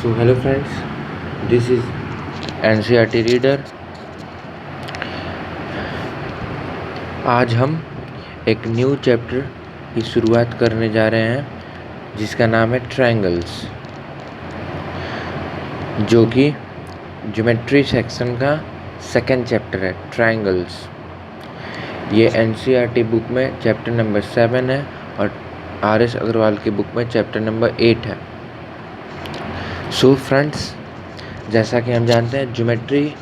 So hello friends, this is NCERT reader. आज हम एक न्यू चैप्टर की शुरुआत करने जा रहे हैं जिसका नाम है ट्रायंगल्स, जो कि ज्योमेट्री सेक्शन का सेकंड चैप्टर है। ट्रायंगल्स ये NCERT बुक में चैप्टर नंबर 7 है और RS अग्रवाल की बुक में चैप्टर नंबर 8 है। सो फ्रेंड्स, जैसा कि हम जानते हैं ज्योमेट्री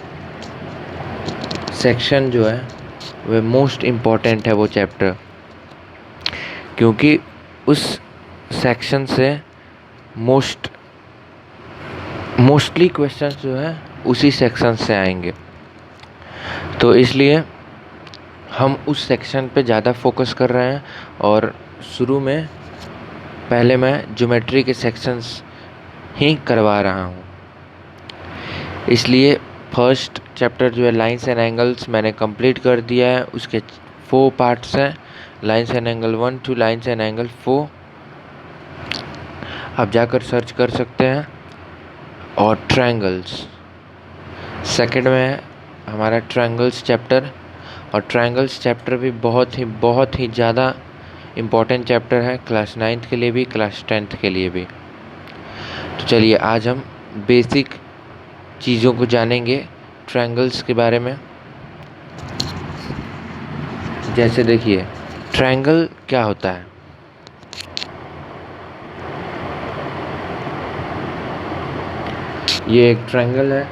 सेक्शन जो है वह मोस्ट इम्पॉर्टेंट है वो चैप्टर, क्योंकि उस सेक्शन से मोस्टली क्वेश्चंस जो है उसी सेक्शन से आएंगे। तो इसलिए हम उस सेक्शन पे ज़्यादा फोकस कर रहे हैं और शुरू में पहले मैं ज्योमेट्री के सेक्शंस ही करवा रहा हूँ। इसलिए फर्स्ट चैप्टर जो है लाइंस एंड एंगल्स मैंने कंप्लीट कर दिया है। उसके 4 पार्ट्स हैं, lines and angle 1 to lines and angle 4। आप जाकर सर्च कर सकते हैं। और ट्रायंगल्स सेकंड में है हमारा ट्रायंगल्स चैप्टर, और ट्रायंगल्स चैप्टर भी बहुत ही ज़्यादा इम्पॉर्टेंट चैप्टर है, क्लास 9th के लिए भी, क्लास 10th के लिए भी। तो चलिए आज हम बेसिक चीज़ों को जानेंगे ट्रायंगल्स के बारे में। जैसे देखिए, ट्रायंगल क्या होता है। ये एक ट्रायंगल है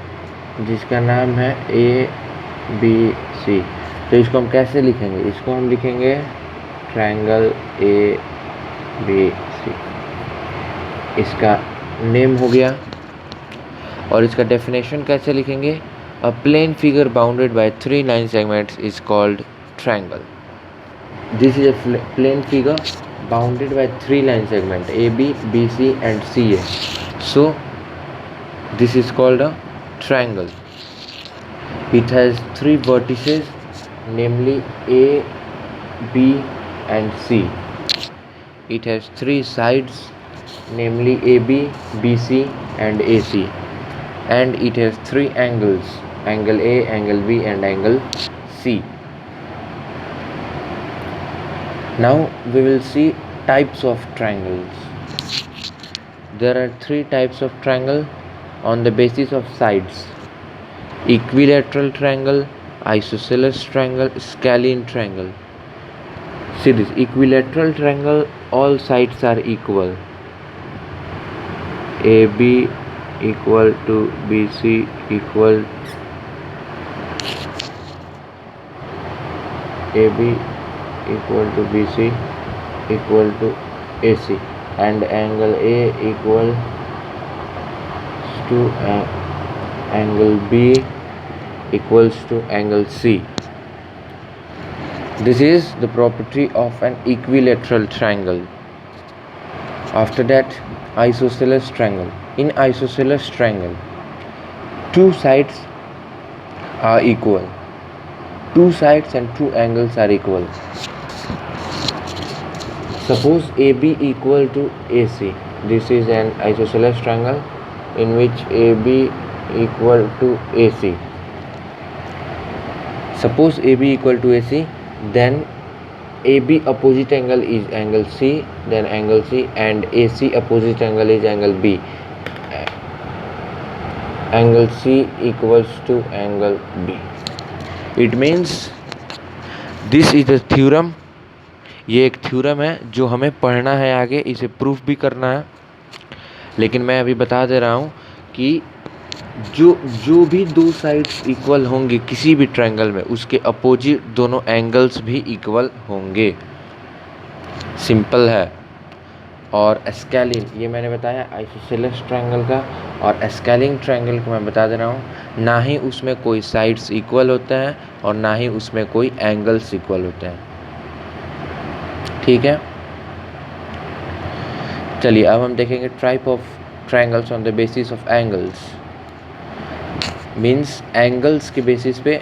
जिसका नाम है ABC। तो इसको हम कैसे लिखेंगे? इसको हम लिखेंगे ट्रायंगल ABC। इसका नेम हो गया। और इसका डेफिनेशन कैसे लिखेंगे? A plane figure bounded by 3 line segments is called triangle. This is a plane figure bounded by 3 line segment AB, BC and CA. So this is called a triangle. It has 3 vertices, namely A, B and C. It has 3 sides, namely AB, BC and AC. And it has 3 angles, angle A, angle B and angle C. Now we will see types of triangles. There are 3 types of triangle on the basis of sides: equilateral triangle, isosceles triangle, scalene triangle. See this equilateral triangle, all sides are equal. AB equal to BC equal AB equal to BC equal to AC, and angle A equal to angle B equals to angle C. This is the property of an equilateral triangle. After that, isosceles triangle. In isosceles triangle, 2 sides are equal. 2 sides and 2 angles are equal. Suppose AB equal to AC. This is an isosceles triangle in which AB equal to AC. Suppose AB equal to AC, then AB opposite angle is angle C, then angle C, and AC opposite angle is angle B. Angle C equals to angle B. It means this is a theorem. ये एक theorem है जो हमें पढ़ना है, आगे इसे proof भी करना है। लेकिन मैं अभी बता दे रहा हूँ कि जो भी 2 साइड्स इक्वल होंगे किसी भी ट्रायंगल में, उसके अपोजिट दोनों एंगल्स भी इक्वल होंगे। सिंपल है। और स्केलिन, ये मैंने बताया आइसोसेलेस ट्रायंगल का, और स्केलिन ट्रायंगल को मैं बता दे रहा हूँ, ना ही उसमें कोई साइड्स इक्वल होता है और ना ही उसमें कोई एंगल्स इक्वल होते हैं। ठीक है, चलिए अब हम देखेंगे type of triangles on the basis of angles. Means angles के बेसिस पे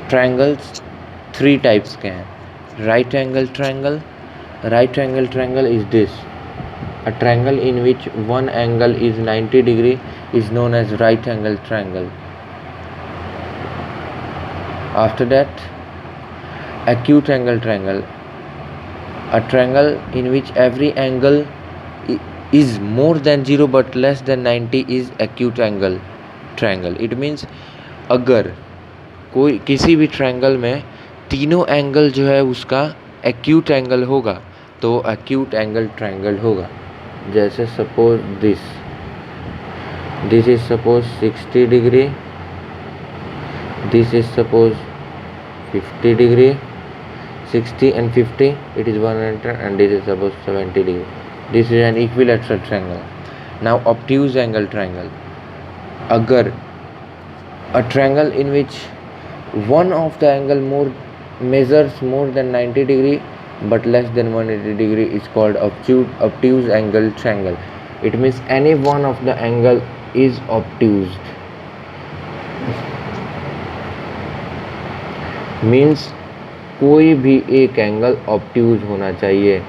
ट्रायंगल्स 3 टाइप्स के हैं। Right angle triangle is this. A triangle in which one angle is 90 degree is known as right angle triangle. After that, acute angle triangle. A triangle in which every angle is more than 0 but less than 90 is acute angle triangle. It means अगर कोई किसी भी triangle में तीनों angle जो है उसका acute angle होगा तो एक्यूट एंगल ट्रायंगल होगा. जैसे suppose this is suppose 60 degree, this is suppose 50 degree, 60 and 50 it is 100 and this is suppose 70 degree. This is an equilateral triangle. Now obtuse angle triangle. अगर a triangle in which one of the angle measures more than 90 degree but less than 180 degree is called obtuse angle triangle. It means any one of the angle is obtuse. Means कोई भी एक angle obtuse होना चाहिए.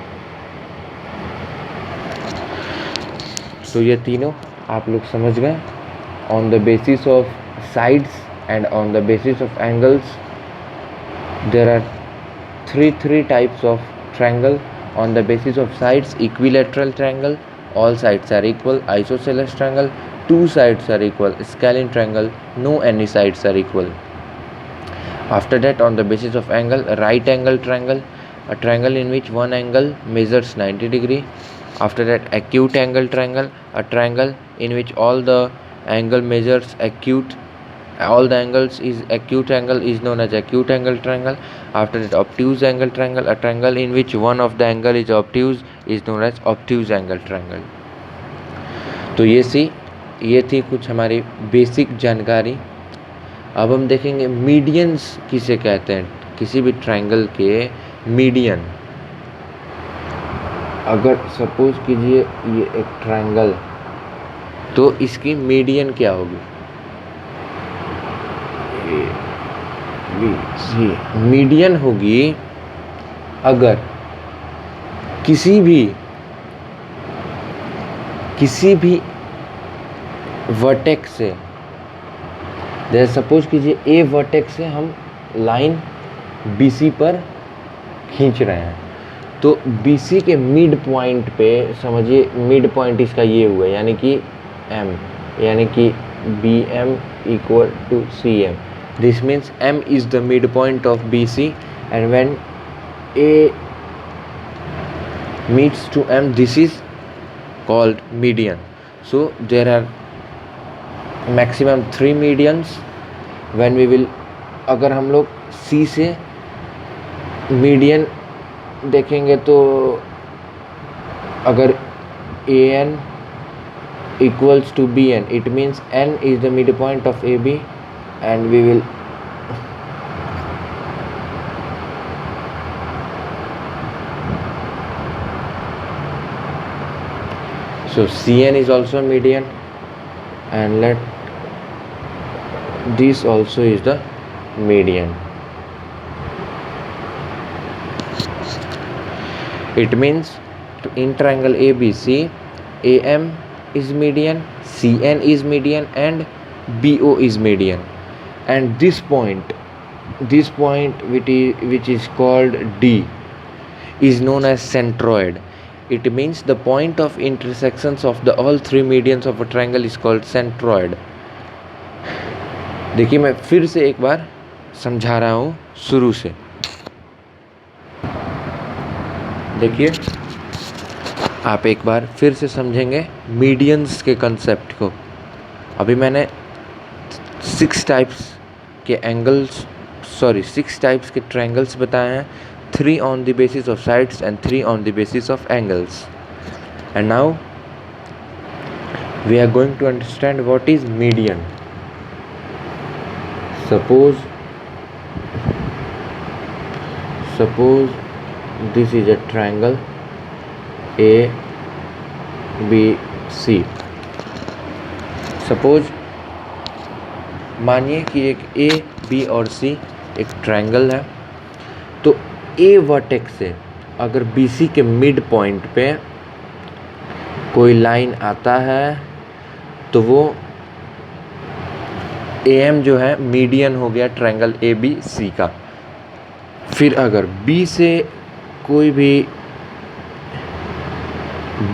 तो ये तीनों आप लोग समझ गए. On the basis of sides and on the basis of angles there are three types of triangle. On the basis of sides, equilateral triangle, all sides are equal. Isosceles triangle, two sides are equal. Scalene triangle, no any sides are equal. After that, on the basis of angle, right angle triangle, a triangle in which one angle measures 90 degree. After that, acute angle triangle, a triangle in which all the angle measures acute, all the angles is acute angle is known as acute angle triangle. After that, obtuse angle triangle, a triangle in which one of the angle is obtuse is known as obtuse angle triangle. तो ये थी कुछ हमारी basic जानकारी. अब हम देखेंगे medians किसे कहते हैं. किसी भी ट्रायंगल के मीडियन, अगर सपोज कीजिए ये एक ट्रायंगल, तो इसकी मीडियन क्या होगी. मीडियन होगी अगर किसी भी वर्टेक्स से, जैसे सपोज कीजिए ए वर्टेक्स से हम लाइन BC पर खींच रहे हैं, तो BC के मिड पॉइंट पे समझिए मिड पॉइंट इसका ये हुआ, यानी कि M, यानी कि BM equal to CM. This means M is the midpoint of BC, and when A meets to M, this is called median. So there are maximum 3 medians. When we will, अगर हम लोग C से median देखेंगे तो अगर AN equals to BN, it means N is the midpoint of AB, and we will so CN is also median, and let this also is the median. It means in triangle ABC, AM is median, CN is median, and BO is median. And this point which is called D is known as centroid. It means the point of intersections of the all 3 medians of a triangle is called centroid. देखिए मैं फिर से एक बार समझा रहा हूँ शुरू से. देखिए आप एक बार फिर से समझेंगे मीडियंस के कंसेप्ट को. अभी मैंने 6 टाइप्स के ट्रायंगल्स बताए हैं. 3 on the basis of sides and 3 on the basis of angles. And now we are going to understand what is median. Suppose this is a triangle A B C. Suppose मानिए कि एक A B और C एक triangle है. तो A vertex से अगर BC के मिड पॉइंट पे कोई लाइन आता है तो वो AM जो है मीडियन हो गया ट्रायंगल ABC का। फिर अगर B से कोई भी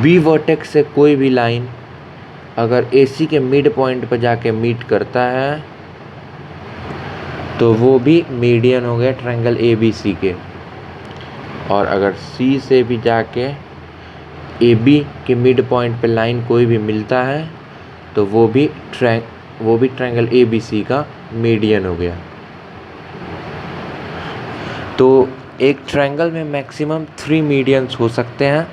B वर्टेक्स से कोई भी लाइन अगर AC के मिड पॉइंट पर जाके मीट करता है तो वो भी मीडियन हो गया ट्रायंगल ABC के। और अगर C से भी जाके AB के मिड पॉइंट पे लाइन कोई भी मिलता है तो वो भी ट्रायंगल ABC का मीडियन हो गया। तो एक ट्रायंगल में मैक्सिमम 3 मीडियंस हो सकते हैं।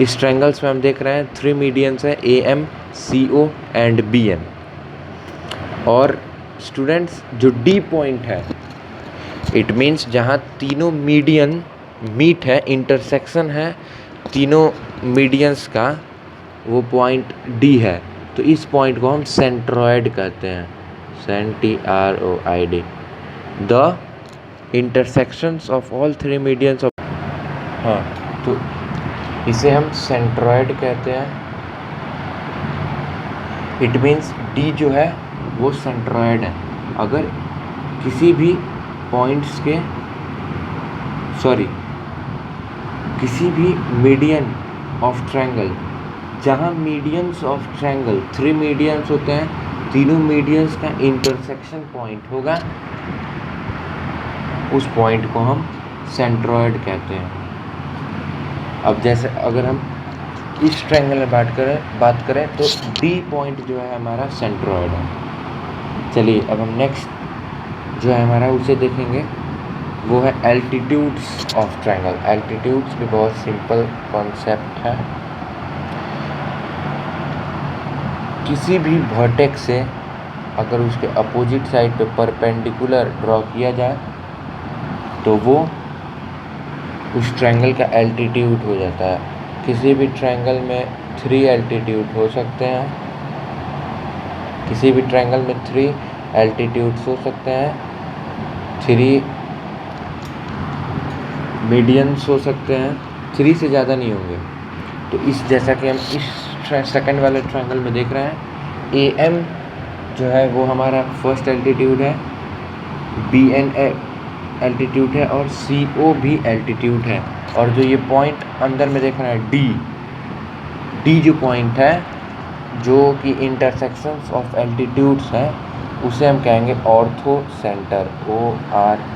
इस ट्रायंगल्स में हम देख रहे हैं 3 मीडियंस है AM, CO एंड BN। और स्टूडेंट्स जो D पॉइंट है इट मीन्स जहाँ तीनों मीडियन मीट है, इंटरसेक्शन है तीनों मीडियंस का, वो पॉइंट D है। तो इस पॉइंट को हम सेंट्रॉयड कहते हैं, TROID, the intersections of all 3 medians of. हाँ, तो इसे हम सेंट्रॉयड कहते हैं। इट मीन्स D जो है वो सेंट्रॉयड है। अगर किसी भी पॉइंट्स के किसी भी मीडियन ऑफ ट्रायंगल, जहाँ मीडियंस ऑफ ट्रायंगल 3 मीडियंस होते हैं, तीनों मीडियंस का इंटरसेक्शन पॉइंट होगा, उस पॉइंट को हम सेंट्रॉयड कहते हैं। अब जैसे अगर हम इस ट्रायंगल में बात करें तो D पॉइंट जो है हमारा सेंट्रॉयड है। चलिए अब हम नेक्स्ट जो है हमारा उसे देखेंगे, वो है एल्टीट्यूड्स ऑफ ट्रायंगल। एल्टीट्यूड्स भी बहुत सिंपल कॉन्सेप्ट है। किसी भी वर्टेक्स से अगर उसके अपोजिट साइड पे परपेंडिकुलर ड्रॉ किया जाए तो वो उस ट्रायंगल का एल्टीट्यूड हो जाता है। किसी भी ट्रायंगल में 3 एल्टीट्यूड हो सकते हैं, किसी भी ट्रायंगल में 3 एल्टीट्यूड्स हो सकते हैं, 3 मीडियंस हो सकते हैं, 3 से ज़्यादा नहीं होंगे। तो इस जैसा कि हम इस सेकंड वाले ट्रायंगल में देख रहे हैं, AM जो है वो हमारा फर्स्ट एल्टीट्यूड है, BN एल्टीट्यूड है और CO भी एल्टीट्यूड है। और जो ये पॉइंट अंदर में देख रहे हैं D जो पॉइंट है जो कि इंटरसेक्शंस ऑफ एल्टीट्यूड्स है, उसे हम कहेंगे ortho centre, ORTHOCENTRE,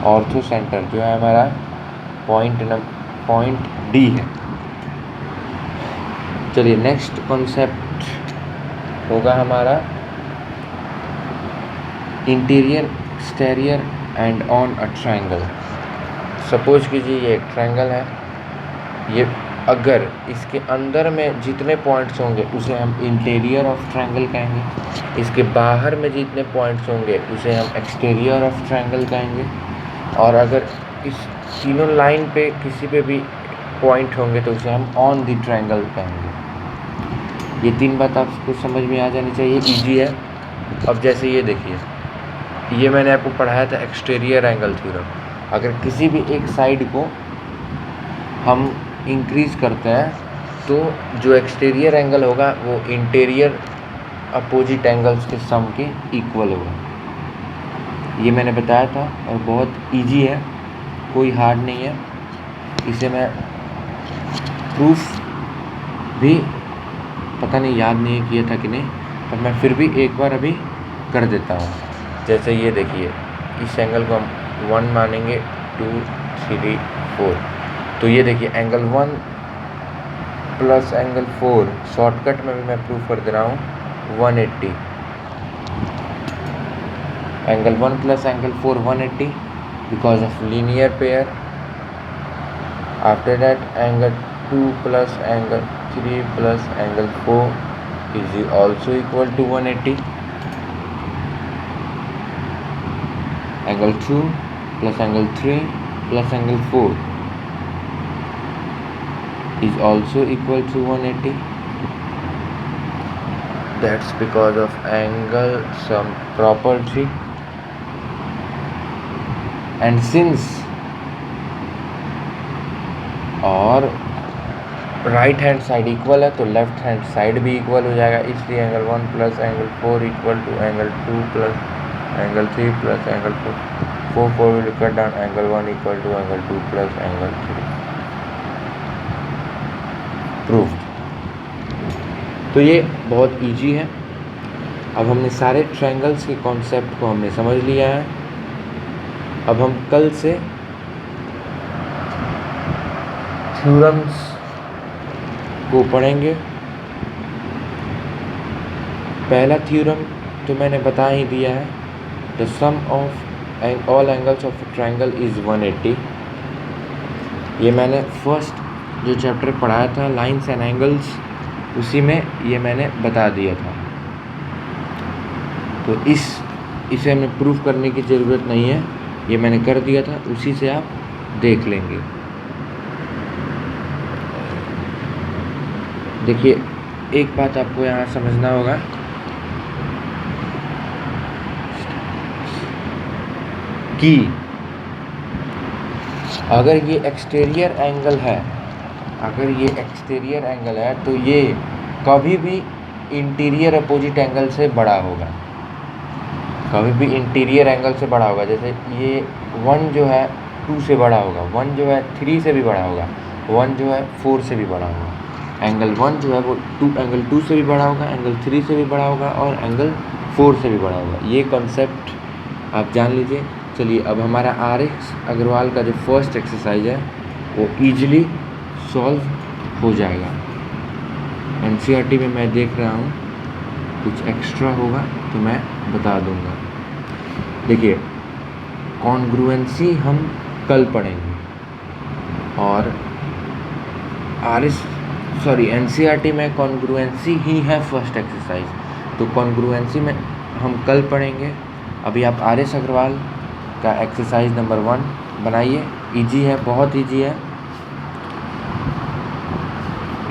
ortho centre जो है हमारा पॉइंट D है। चलिए नेक्स्ट कॉन्सेप्ट होगा हमारा interior, exterior and on a triangle. Suppose कीजिए ये एक ट्रायंगल है, ये अगर इसके अंदर में जितने पॉइंट्स होंगे उसे हम इंटीरियर ऑफ ट्रायंगल कहेंगे, इसके बाहर में जितने पॉइंट्स होंगे उसे हम एक्सटीरियर ऑफ ट्रायंगल कहेंगे, और अगर इस तीनों लाइन पे किसी पे भी पॉइंट होंगे तो उसे हम ऑन द ट्रायंगल कहेंगे। ये 3 बात आपको समझ में आ जानी चाहिए, इजी है। अब जैसे ये देखिए, ये मैंने आपको पढ़ाया था एक्सटीरियर एंगल थ्योरम। अगर किसी भी एक साइड को हम इंक्रीज़ करते हैं तो जो एक्सटीरियर एंगल होगा वो इंटीरियर अपोजिट एंगल्स के सम के इक्वल होगा। ये मैंने बताया था और बहुत इजी है, कोई हार्ड नहीं है। इसे मैं प्रूफ भी पता नहीं याद नहीं किया था कि नहीं, पर मैं फिर भी एक बार अभी कर देता हूँ। जैसे ये देखिए, इस एंगल को हम 1 मानेंगे, 2, 3, 4। तो ये देखिए एंगल 1 प्लस एंगल 4, शॉर्टकट में भी मैं प्रूफ कर दे रहा हूँ, 180। Angle 1 plus angle 4 180 because of linear pair. After that angle 2 plus angle 3 plus angle 4 is also equal to 180। Angle 2 plus angle 3 plus angle 4 is also equal to 180. That's because of angle sum property. And since और right hand side equal है तो left hand side भी equal हो जाएगा, इसलिए angle 1 plus angle 4 equal to angle 2 plus angle 3 plus angle 4 will cut down angle 1 equal to angle 2 plus angle 3। Proof. तो ये बहुत इजी है। अब हमने सारे ट्रायंगल्स के कॉन्सेप्ट को हमने समझ लिया है। अब हम कल से थ्योरम्स को पढ़ेंगे। पहला थ्योरम तो मैंने बता ही दिया है, the sum of all angles of triangle is 180। ये मैंने फर्स्ट जो चैप्टर पढ़ाया था लाइंस एंड एंगल्स, उसी में ये मैंने बता दिया था। तो इसे हमें प्रूफ करने की ज़रूरत नहीं है, ये मैंने कर दिया था, उसी से आप देख लेंगे। देखिए एक बात आपको यहाँ समझना होगा कि अगर ये एक्सटीरियर एंगल है, तो ये कभी भी इंटीरियर अपोजिट एंगल से बड़ा होगा, जैसे ये 1 जो है 2 से बड़ा होगा, 1 जो है 3 से भी बड़ा होगा, 1 जो है 4 से भी बड़ा होगा। एंगल 1 जो है वो एंगल 2 से भी बड़ा होगा, एंगल 3 से भी बड़ा होगा और एंगल 4 से भी बड़ा होगा। ये कॉन्सेप्ट आप जान लीजिए। चलिए अब हमारा RS अग्रवाल का जो फर्स्ट एक्सरसाइज है वो ईजिली सॉल्व हो जाएगा। NCERT में मैं देख रहा हूँ कुछ एक्स्ट्रा होगा तो मैं बता दूँगा। देखिए कॉन्ग्रुएंसी हम कल पढ़ेंगे और NCERT में कॉन्ग्रुएंसी ही है फर्स्ट एक्सरसाइज, तो कॉन्ग्रुएंसी में हम कल पढ़ेंगे। अभी आप RS अग्रवाल का एक्सरसाइज नंबर 1 बनाइए, इजी है, बहुत इजी है,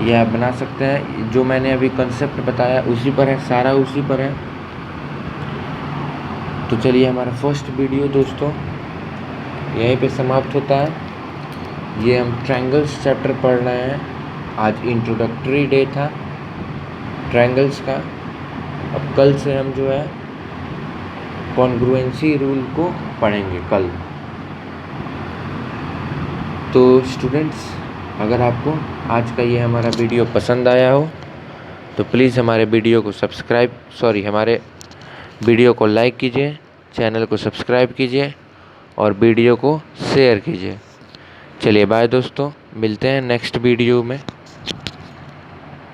ये आप बना सकते हैं। जो मैंने अभी कंसेप्ट बताया उसी पर है, सारा उसी पर है। तो चलिए हमारा फर्स्ट वीडियो दोस्तों यहीं पे समाप्त होता है। ये हम ट्रायंगल्स चैप्टर पढ़ रहे हैं। आज इंट्रोडक्टरी डे था ट्रायंगल्स का। अब कल से हम जो है कॉन्ग्रुएंसी रूल को पढ़ेंगे कल। तो स्टूडेंट्स, अगर आपको आज का ये हमारा वीडियो पसंद आया हो तो प्लीज़ हमारे वीडियो को लाइक कीजिए, चैनल को सब्सक्राइब कीजिए और वीडियो को शेयर कीजिए। चलिए बाय दोस्तों, मिलते हैं नेक्स्ट वीडियो में।